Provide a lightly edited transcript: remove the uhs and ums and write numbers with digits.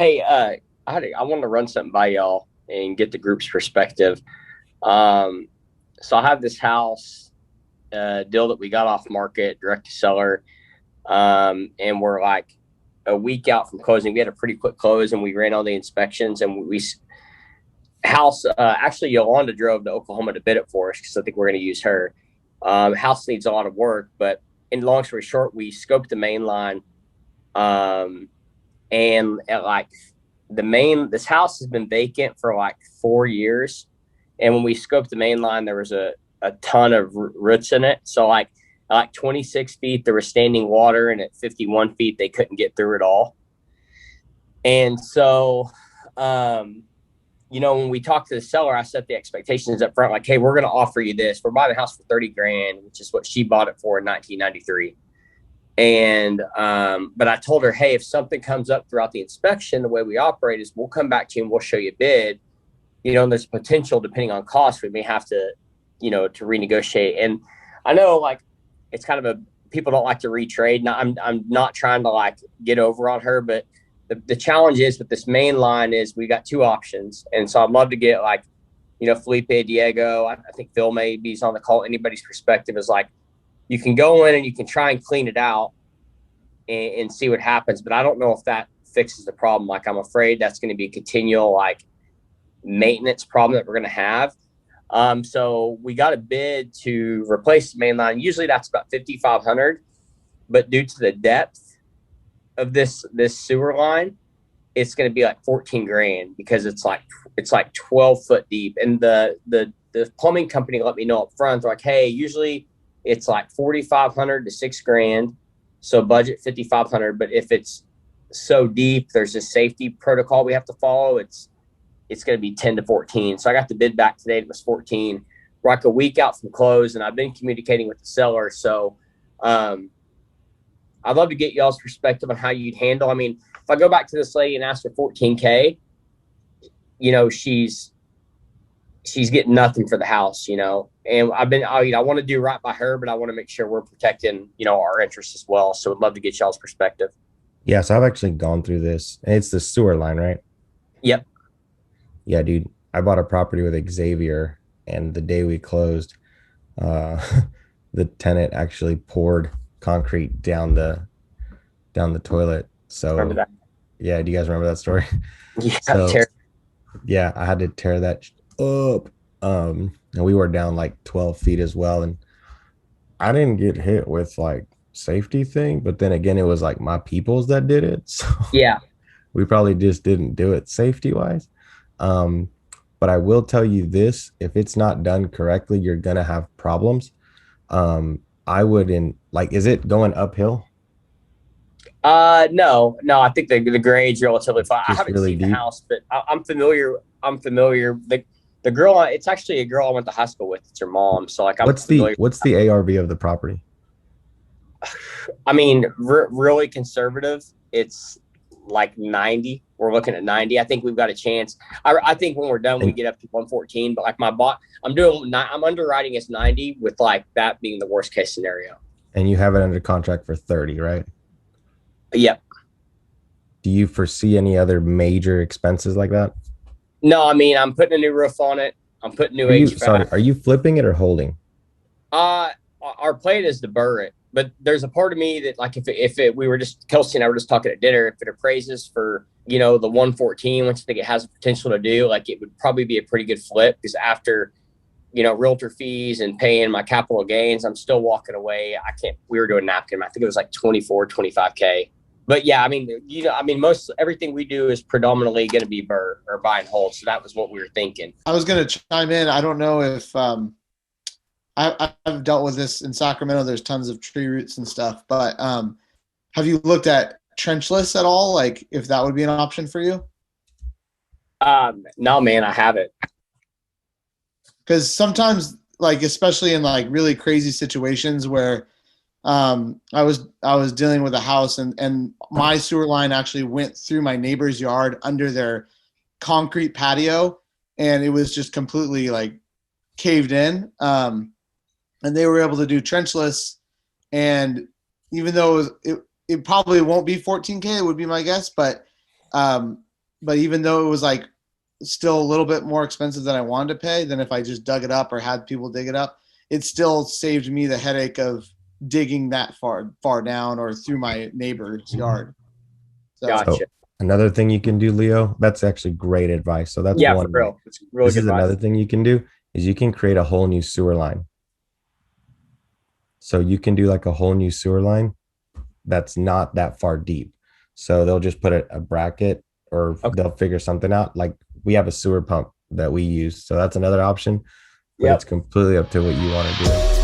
Hey, I wanted to run something by y'all and get the group's perspective. Um, so I have this house deal that we got off market, direct to seller, and we're like a week out from closing. We had a pretty quick close, and we ran all the inspections. And we house actually Yolanda drove to Oklahoma to bid it for us because I think we're going to use her. House needs a lot of work, but in long story short, we scoped the main line. Um, and at like this house has been vacant for like 4 years, and when we scoped the main line there was a ton of roots in it, so like 26 feet there was standing water, and at 51 feet they couldn't get through it all. And so um when we talked to the seller, I set the expectations up front, like, hey, we're going to offer you this, we're buying the house for 30 grand, which is what she bought it for in 1993. And but I told her, hey, if something comes up throughout the inspection, the way we operate is we'll come back to you and we'll show you a bid. And there's potential, depending on cost, we may have to, to renegotiate. And I know, like, it's kind of people don't like to retrade. Now, I'm not trying to like get over on her, but the challenge is with this main line is we got two options. And so I'd love to get, like, Felipe, Diego, I think Phil maybe's on the call. Anybody's perspective is like, you can go in and you can try and clean it out and see what happens. But I don't know if that fixes the problem. Like, I'm afraid that's going to be a continual, like, maintenance problem that we're going to have. So we got a bid to replace the main line. Usually that's about 5,500, but due to the depth of this sewer line, it's going to be like 14 grand because it's like 12 foot deep. And the plumbing company let me know up front. They're like, hey, usually it's like 4,500 to 6 grand. So budget 5,500. But if it's so deep, there's a safety protocol we have to follow. It's going to be 10 to 14. So I got the bid back today. It was 14. We're like a week out from close, and I've been communicating with the seller. So I'd love to get y'all's perspective on how you'd handle. I mean, if I go back to this lady and ask her 14K, she's getting nothing for the house, and I want to do right by her, but I want to make sure we're protecting, our interests as well. So I'd love to get y'all's perspective. Yeah, so I've actually gone through this. It's the sewer line, right? Yep. Yeah, dude. I bought a property with Xavier, and the day we closed, uh, the tenant actually poured concrete down the toilet. Remember So that? yeah, do you guys remember that story? Yeah. So yeah, I had to tear that up. And we were down like 12 feet as well. And I didn't get hit with like safety thing, but then again, it was like my peoples that did it. So Yeah. we probably just didn't do it safety wise. Um, but I will tell you this, if it's not done correctly, you're gonna have problems. I wouldn't like, is it going uphill? No, I think the grade's relatively fine. I Just haven't really seen the deep? house, but I'm familiar. I'm familiar. The girl, it's actually a girl I went to high school with. It's her mom. So, like, I'm familiar. What's the ARV of the property? I mean, really conservative. It's like 90. We're looking at 90. I think we've got a chance. I think when we're done, we And get up to 114. But like I'm underwriting as 90, with like that being the worst case scenario. and you have it under contract for 30, right? Yep. Do you foresee any other major expenses like that? No, I mean, I'm putting a new roof on it. I'm putting new Sorry, HVAC. are you flipping it or holding? Uh, our plan is to burr it, but there's a part of me that, like, we were just, Kelsey and I were just talking at dinner, if it appraises for, the 114, which I think it has the potential to do, like, it would probably be a pretty good flip, because after, realtor fees and paying my capital gains, I'm still walking away. We were doing napkin. I think it was like 24, 25K. But yeah, I mean, most everything we do is predominantly going to be burr or buy and hold. So that was what we were thinking. I was going to chime in. I don't know if I've dealt with this in Sacramento. There's tons of tree roots and stuff, but have you looked at trenchless at all? Like, if that would be an option for you? No, man, I haven't. Because sometimes, like, especially in like really crazy situations where I was dealing with a house, and my sewer line actually went through my neighbor's yard under their concrete patio, and it was just completely like caved in. And they were able to do trenchless, and even though it probably won't be 14K, it would be my guess, but but even though it was like still a little bit more expensive than I wanted to pay than if I just dug it up or had people dig it up, it still saved me the headache of digging that far down or through my neighbor's yard. So, Gotcha. Another thing you can do, Leo, that's actually great advice. So that's Yeah, one for way. real. It's really This good is advice. another thing you can do is you can create a whole new sewer line. So you can do like a whole new sewer line that's not that far deep. So they'll just put a bracket or they'll figure something out. Like we have a sewer pump that we use. So that's another option, but it's completely up to what you want to do.